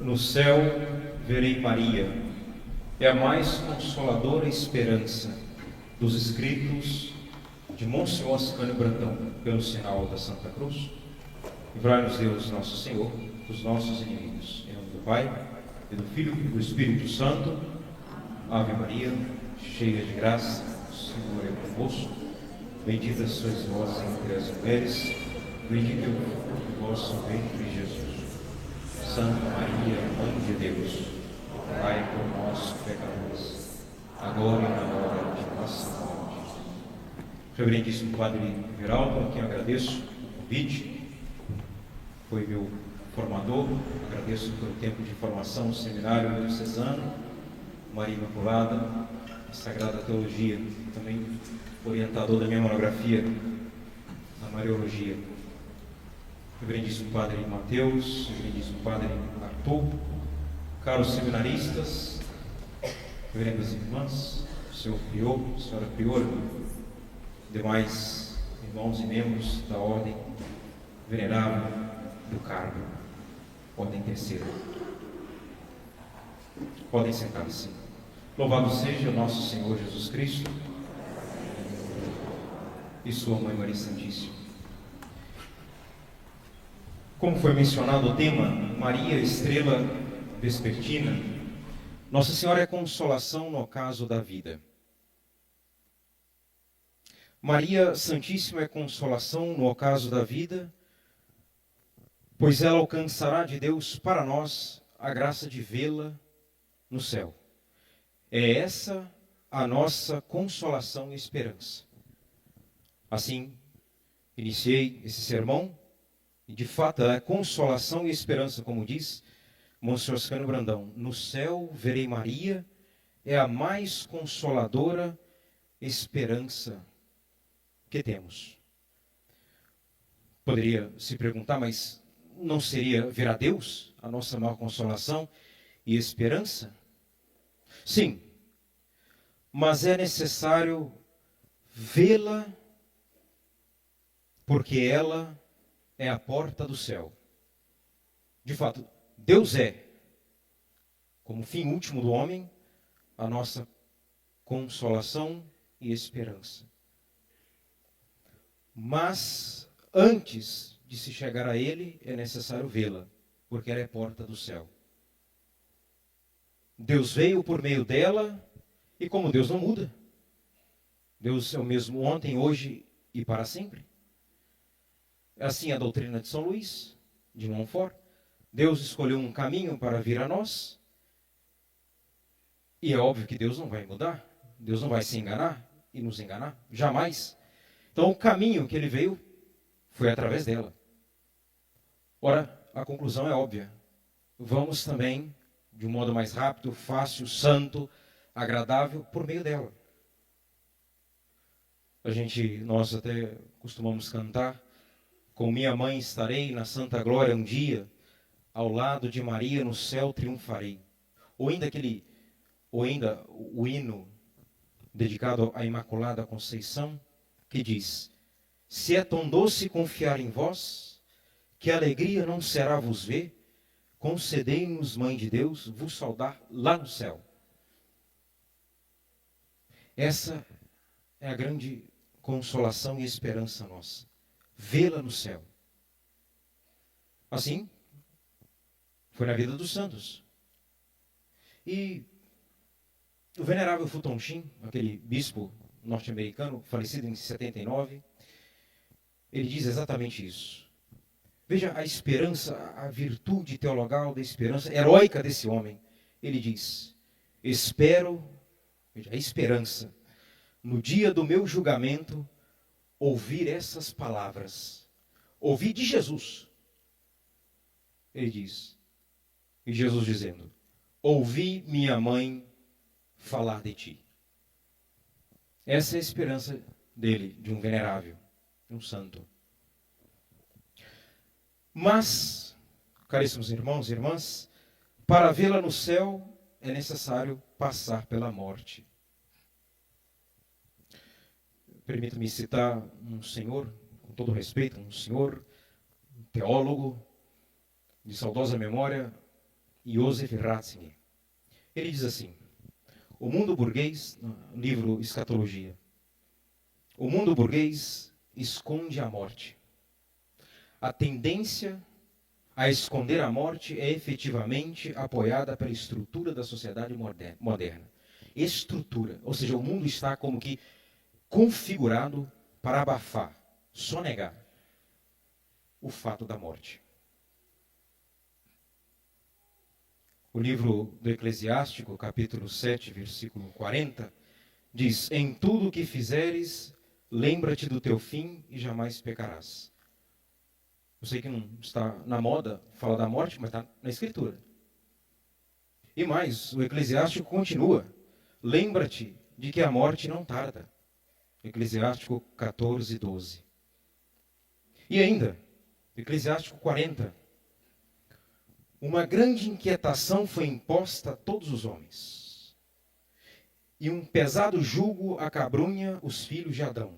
No céu verei Maria, é a mais consoladora esperança dos escritos de Monsenhor Ascânio Brandão, pelo sinal da Santa Cruz. Livrai-nos Deus, nosso Senhor, dos nossos inimigos. Em nome do Pai, e do Filho e do Espírito Santo. Ave Maria, cheia de graça, o Senhor é convosco. Bendita sois vós entre as mulheres, bendito é o fruto do vosso ventre, Jesus. Santa Maria, Mãe de Deus, rogai por nós, pecadores, agora e na hora de nossa morte. Reverendíssimo Padre Everaldo, a quem agradeço o convite, foi meu formador, agradeço pelo tempo de formação no seminário diocesano, Maria Imaculada, a Sagrada Teologia, também orientador da minha monografia na Mariologia. Reverendíssimo Padre Mateus, Reverendíssimo Padre Arthur, caros seminaristas, reverendas irmãs, senhor prior, senhora priora, demais irmãos e membros da Ordem Venerável do Carmo, Ordem Terceira. Podem sentar-se. Louvado seja o nosso Senhor Jesus Cristo e sua Mãe Maria Santíssima. Como foi mencionado o tema, Maria, estrela vespertina, Nossa Senhora é consolação no ocaso da vida. Maria Santíssima é consolação no ocaso da vida, pois ela alcançará de Deus para nós a graça de vê-la no céu. É essa a nossa consolação e esperança. Assim, iniciei esse sermão, e de fato é consolação e esperança, como diz Monsenhor Ascânio Brandão. No céu verei Maria, é a mais consoladora esperança que temos. Poderia se perguntar, mas não seria ver a Deus a nossa maior consolação e esperança? Sim, mas é necessário vê-la, porque ela é a porta do céu. De fato, Deus é, como fim último do homem, a nossa consolação e esperança. Mas, antes de se chegar a Ele, é necessário vê-la, porque ela é a porta do céu. Deus veio por meio dela, e como Deus não muda, Deus é o mesmo ontem, hoje e para sempre. É assim a doutrina de São Luís, de Montfort. Deus escolheu um caminho para vir a nós, e é óbvio que Deus não vai mudar, Deus não vai se enganar e nos enganar, jamais. Então o caminho que Ele veio foi através dela. Ora, a conclusão é óbvia. Vamos também, de um modo mais rápido, fácil, santo, agradável, por meio dela. Nós até costumamos cantar: com minha mãe estarei na santa glória um dia, ao lado de Maria no céu triunfarei. Ou ainda o hino dedicado à Imaculada Conceição, que diz: se é tão doce confiar em vós, que alegria não será vos ver, concedei-nos, Mãe de Deus, vos saudar lá no céu. Essa é a grande consolação e esperança nossa, vê-la no céu. Assim, foi na vida dos santos. E o venerável Fulton Sheen, aquele bispo norte-americano, falecido em 79, ele diz exatamente isso. Veja a esperança, a virtude teologal da esperança heróica desse homem. Ele diz: espero, veja, a esperança, no dia do meu julgamento, ouvir essas palavras. Ouvir de Jesus. Ele diz, e Jesus dizendo: ouvi minha mãe falar de ti. Essa é a esperança dele, de um venerável, de um santo. Mas, caríssimos irmãos e irmãs, para vê-la no céu é necessário passar pela morte. Permita-me citar um senhor, com todo respeito, um senhor, um teólogo de saudosa memória, Joseph Ratzinger. Ele diz assim: o mundo burguês, no livro Escatologia, o mundo burguês esconde a morte. A tendência a esconder a morte é efetivamente apoiada pela estrutura da sociedade moderna. Estrutura, ou seja, o mundo está como que configurado para abafar, sonegar o fato da morte. O livro do Eclesiástico, capítulo 7, versículo 40, diz: em tudo o que fizeres, lembra-te do teu fim e jamais pecarás. Eu sei que não está na moda falar da morte, mas está na Escritura. E mais, o Eclesiástico continua: lembra-te de que a morte não tarda. Eclesiástico 14, 12. E ainda, Eclesiástico 40. Uma grande inquietação foi imposta a todos os homens, e um pesado jugo acabrunha os filhos de Adão,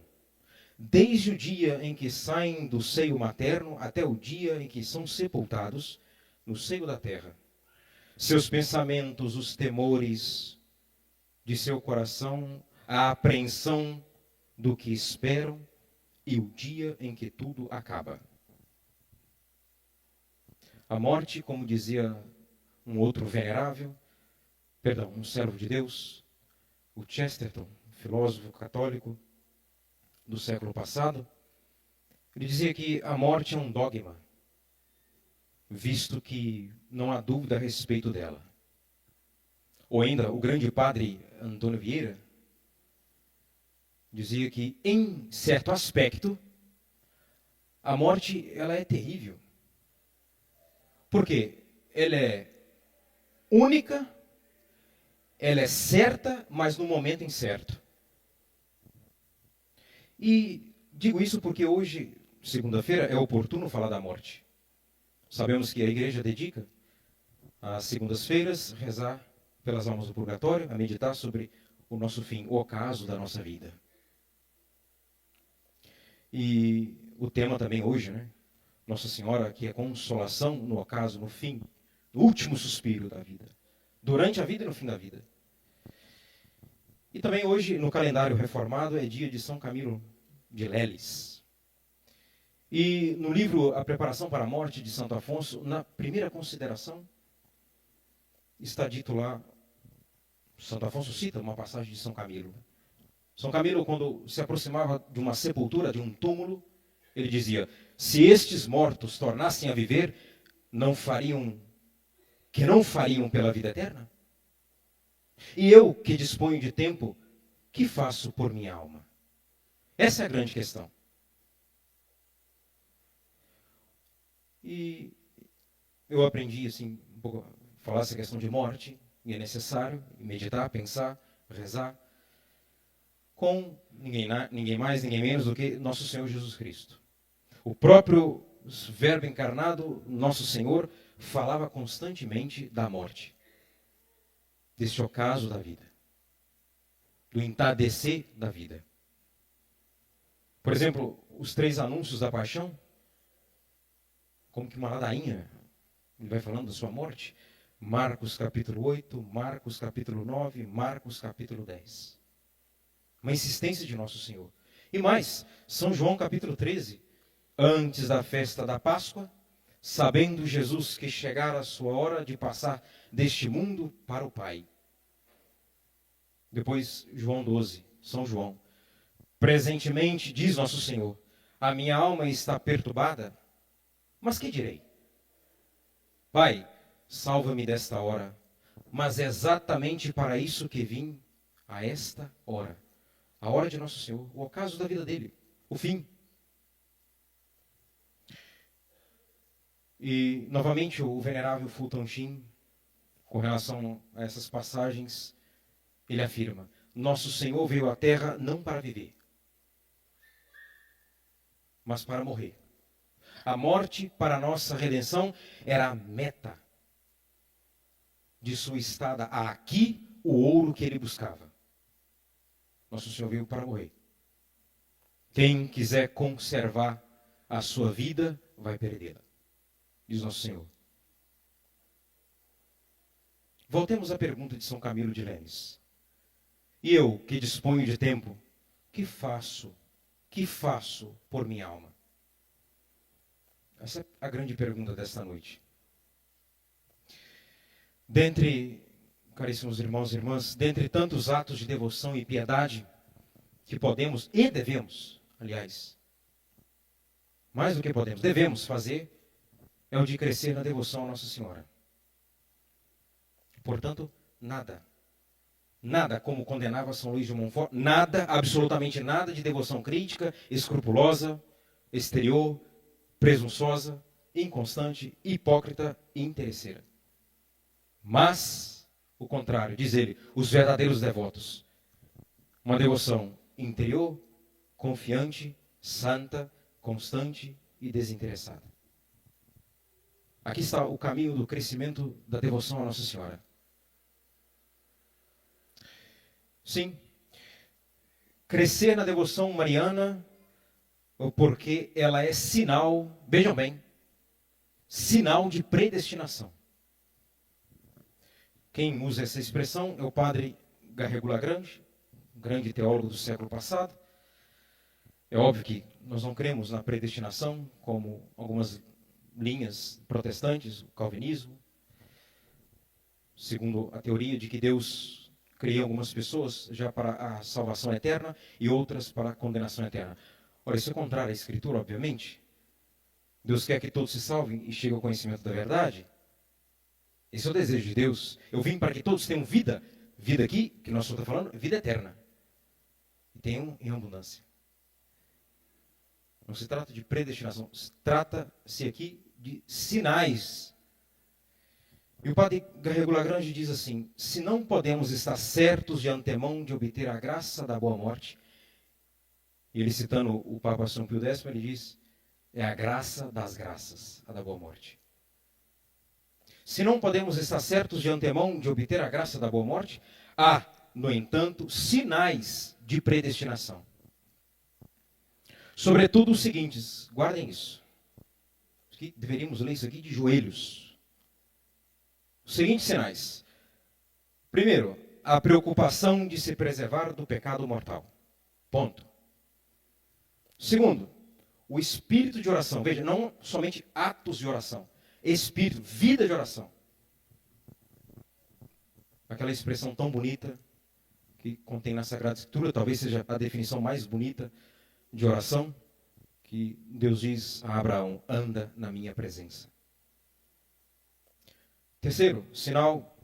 desde o dia em que saem do seio materno até o dia em que são sepultados no seio da terra. Seus pensamentos, os temores de seu coração, a apreensão do que esperam e o dia em que tudo acaba. A morte, como dizia um outro venerável, um servo de Deus, o Chesterton, filósofo católico do século passado, ele dizia que a morte é um dogma, visto que não há dúvida a respeito dela. Ou ainda, o grande padre Antônio Vieira dizia que, em certo aspecto, a morte ela é terrível. Porque ela é única, ela é certa, mas no momento incerto. E digo isso porque hoje, segunda-feira, é oportuno falar da morte. Sabemos que a igreja dedica às segundas-feiras rezar pelas almas do purgatório, a meditar sobre o nosso fim, o ocaso da nossa vida. E o tema também hoje, né? Nossa Senhora, que é consolação no ocaso, no fim, no último suspiro da vida. Durante a vida e no fim da vida. E também hoje, no calendário reformado, é dia de São Camilo de Leles. E no livro A Preparação para a Morte, de Santo Afonso, na primeira consideração, está dito lá, Santo Afonso cita uma passagem de São Camilo. São Camilo, quando se aproximava de uma sepultura, de um túmulo, ele dizia: se estes mortos tornassem a viver, não fariam pela vida eterna? E eu, que disponho de tempo, que faço por minha alma? Essa é a grande questão. E eu aprendi assim, um pouco a falar essa questão de morte, e é necessário meditar, pensar, rezar, com ninguém mais, ninguém menos do que nosso Senhor Jesus Cristo. O próprio Verbo encarnado, nosso Senhor, falava constantemente da morte, deste ocaso da vida, do entardecer da vida. Por exemplo, os 3 anúncios da paixão, como que uma ladainha, ele vai falando da sua morte. Marcos capítulo 8, Marcos capítulo 9, Marcos capítulo 10. Uma insistência de nosso Senhor. E mais, São João capítulo 13, antes da festa da Páscoa, sabendo Jesus que chegara a sua hora de passar deste mundo para o Pai. Depois, João 12, São João. Presentemente, diz nosso Senhor, a minha alma está perturbada, mas que direi? Pai, salva-me desta hora, mas é exatamente para isso que vim a esta hora. A hora de nosso Senhor, o ocaso da vida dele, o fim. E, novamente, o venerável Fulton Sheen, com relação a essas passagens, ele afirma: nosso Senhor veio à Terra não para viver, mas para morrer. A morte, para a nossa redenção, era a meta de sua estada aqui, o ouro que ele buscava. Nosso Senhor veio para morrer. Quem quiser conservar a sua vida, vai perdê-la, diz nosso Senhor. Voltemos à pergunta de São Camilo de Lemes. E eu, que disponho de tempo, que faço por minha alma? Essa é a grande pergunta desta noite. Dentre, caríssimos irmãos e irmãs, dentre tantos atos de devoção e piedade que podemos e devemos, aliás, mais do que podemos, devemos fazer, é o de crescer na devoção a Nossa Senhora. Portanto, nada, como condenava São Luís de Montfort, nada, absolutamente nada de devoção crítica, escrupulosa, exterior, presunçosa, inconstante, hipócrita e interesseira. Mas, o contrário, diz ele, os verdadeiros devotos. Uma devoção interior, confiante, santa, constante e desinteressada. Aqui está o caminho do crescimento da devoção a Nossa Senhora. Sim, crescer na devoção mariana, porque ela é sinal, vejam bem, sinal de predestinação. Quem usa essa expressão é o padre Garrigou-Lagrange, grande teólogo do século passado. É óbvio que nós não cremos na predestinação, como algumas linhas protestantes, o calvinismo, segundo a teoria de que Deus cria algumas pessoas já para a salvação eterna e outras para a condenação eterna. Ora, isso é contrário à Escritura, obviamente. Deus quer que todos se salvem e cheguem ao conhecimento da verdade. Esse é o desejo de Deus. Eu vim para que todos tenham vida. Vida aqui, que nós estamos falando, vida eterna. E tenham em abundância. Não se trata de predestinação. Trata-se aqui de sinais. E o padre Garrigou-Lagrange diz assim: se não podemos estar certos de antemão de obter a graça da boa morte, e ele citando o Papa São Pio X, ele diz, é a graça das graças, a da boa morte. Se não podemos estar certos de antemão de obter a graça da boa morte, há, no entanto, sinais de predestinação. Sobretudo os seguintes, guardem isso. Deveríamos ler isso aqui de joelhos. Os seguintes sinais. Primeiro, a preocupação de se preservar do pecado mortal. Ponto. Segundo, o espírito de oração. Veja, não somente atos de oração. Espírito, vida de oração. Aquela expressão tão bonita que contém na Sagrada Escritura, talvez seja a definição mais bonita de oração, que Deus diz a Abraão, anda na minha presença. Terceiro, sinal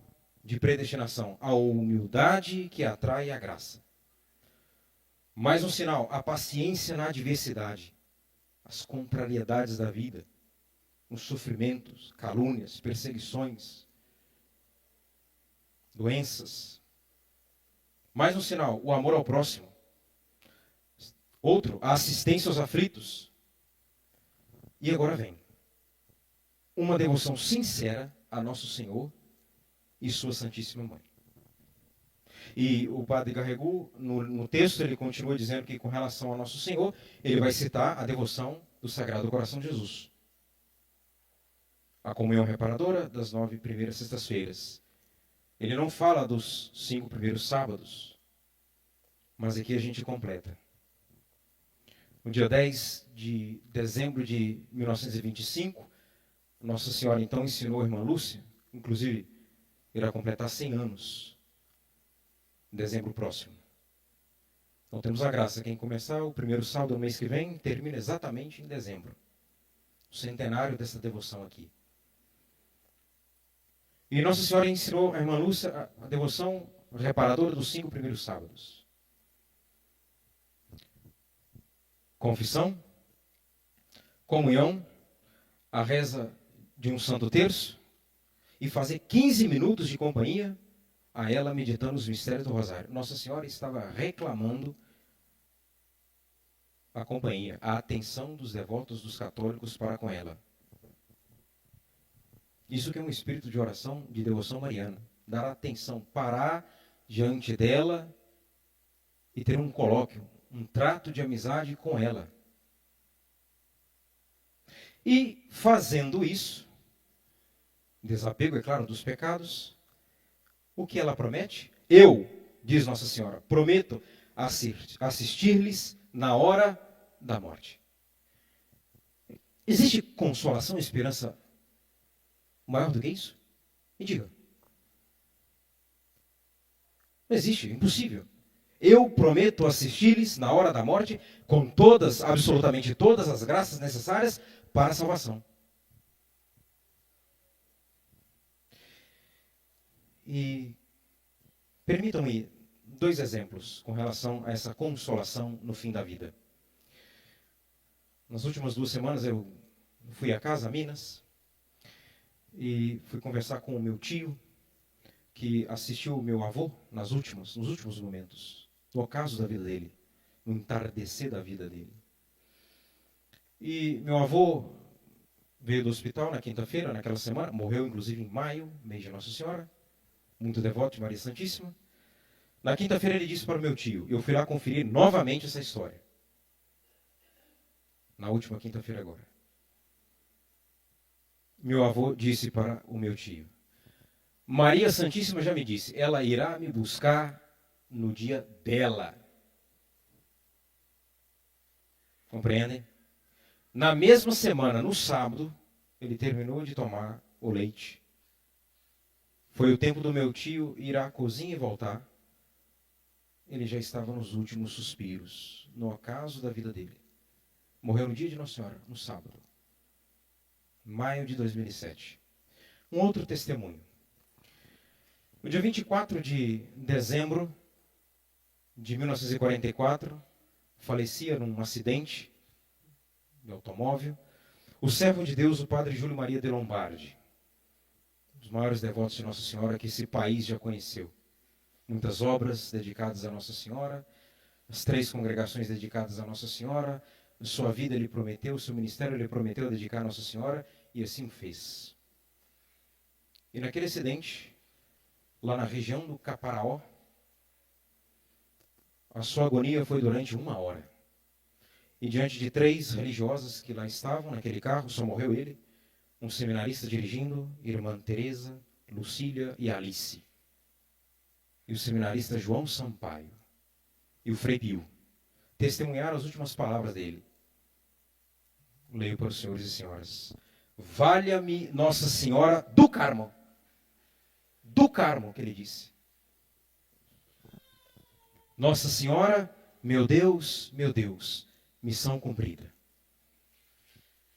de predestinação, a humildade que atrai a graça. Mais um sinal, a paciência na adversidade, as contrariedades da vida, os sofrimentos, calúnias, perseguições, doenças. Mais um sinal, o amor ao próximo. Outro, a assistência aos aflitos. E agora vem uma devoção sincera a Nosso Senhor e Sua Santíssima Mãe. E o padre Garrigou, no texto, ele continua dizendo que com relação a Nosso Senhor, ele vai citar a devoção do Sagrado Coração de Jesus. A comunhão reparadora das 9 primeiras sextas-feiras. Ele não fala dos 5 primeiros sábados, mas aqui a gente completa. No dia 10 de dezembro de 1925, Nossa Senhora então ensinou a irmã Lúcia, inclusive irá completar 100 anos, em dezembro próximo. Então temos a graça, quem começar o primeiro sábado do mês que vem, termina exatamente em dezembro. O centenário dessa devoção aqui. E Nossa Senhora ensinou a irmã Lúcia a devoção reparadora dos 5 primeiros sábados. Confissão, comunhão, a reza de um santo terço e fazer 15 minutos de companhia a ela meditando os mistérios do Rosário. Nossa Senhora estava reclamando a companhia, a atenção dos devotos dos católicos para com ela. Isso que é um espírito de oração, de devoção mariana. Dar atenção, parar diante dela e ter um colóquio, um trato de amizade com ela. E fazendo isso, desapego, é claro, dos pecados, O que ela promete? Eu, diz Nossa Senhora, prometo assistir-lhes na hora da morte. Existe consolação e esperança maior do que isso? Me diga. Não existe, impossível. Eu prometo assistir-lhes na hora da morte com todas, absolutamente todas as graças necessárias para a salvação. E permitam-me 2 exemplos com relação a essa consolação no fim da vida. Nas últimas 2 semanas eu fui a casa, a Minas, e fui conversar com o meu tio, que assistiu o meu avô nos últimos momentos, no ocaso da vida dele, no entardecer da vida dele. E meu avô veio do hospital na quinta-feira, naquela semana, morreu inclusive em maio, mês de Nossa Senhora, muito devoto de Maria Santíssima. Na quinta-feira ele disse para o meu tio, eu fui lá conferir novamente essa história. Na última quinta-feira agora. Meu avô disse para o meu tio, Maria Santíssima já me disse, ela irá me buscar no dia dela. Compreendem? Na mesma semana, no sábado, ele terminou de tomar o leite. Foi o tempo do meu tio ir à cozinha e voltar. Ele já estava nos últimos suspiros, no ocaso da vida dele. Morreu no dia de Nossa Senhora, no sábado. Maio de 2007. Um outro testemunho. No dia 24 de dezembro de 1944, falecia num acidente de automóvel o servo de Deus, o padre Júlio Maria de Lombardi, um dos maiores devotos de Nossa Senhora que esse país já conheceu. Muitas obras dedicadas a Nossa Senhora, as 3 congregações dedicadas a Nossa Senhora, sua vida ele prometeu, seu ministério ele prometeu dedicar a Nossa Senhora, e assim fez. E naquele acidente, lá na região do Caparaó, a sua agonia foi durante 1 hora. E diante de 3 religiosas que lá estavam, naquele carro, só morreu ele, um seminarista dirigindo, irmã Teresa, Lucília e Alice. E o seminarista João Sampaio. E o Frei Pio. Testemunharam as últimas palavras dele. Leio para os senhores e senhoras. Valha-me Nossa Senhora do Carmo. Do Carmo, que ele disse. Nossa Senhora, meu Deus, missão cumprida.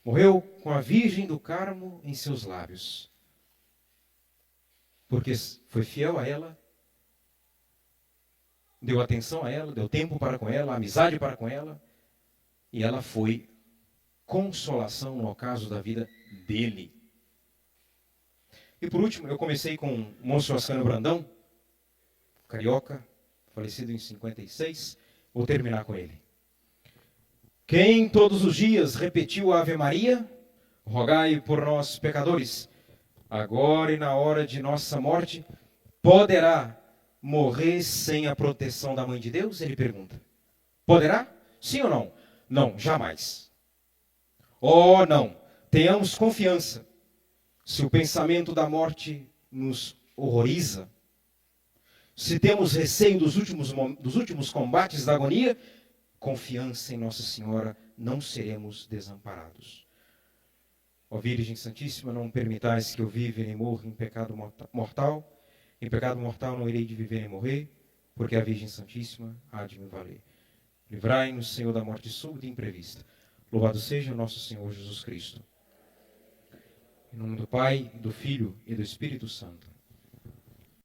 Morreu com a Virgem do Carmo em seus lábios. Porque foi fiel a ela, deu atenção a ela, deu tempo para com ela, amizade para com ela, e ela foi consolação no ocaso da vida dele. E por último, eu comecei com o Monsenhor Ascânio Brandão, carioca, falecido em 56, vou terminar com ele. Quem todos os dias repetiu a Ave Maria, rogai por nós pecadores, agora e na hora de nossa morte, poderá morrer sem a proteção da Mãe de Deus? Ele pergunta. Poderá? Sim ou não? Não, jamais. Oh, não. Tenhamos confiança. Se o pensamento da morte nos horroriza, se temos receio dos últimos combates da agonia, confiança em Nossa Senhora, não seremos desamparados. Ó Virgem Santíssima, não permitais que eu viva nem morra em pecado mortal. Em pecado mortal não irei de viver nem morrer, porque a Virgem Santíssima há de me valer. Livrai-nos, Senhor, da morte súbita e imprevista. Louvado seja nosso Senhor Jesus Cristo. Em nome do Pai, do Filho e do Espírito Santo.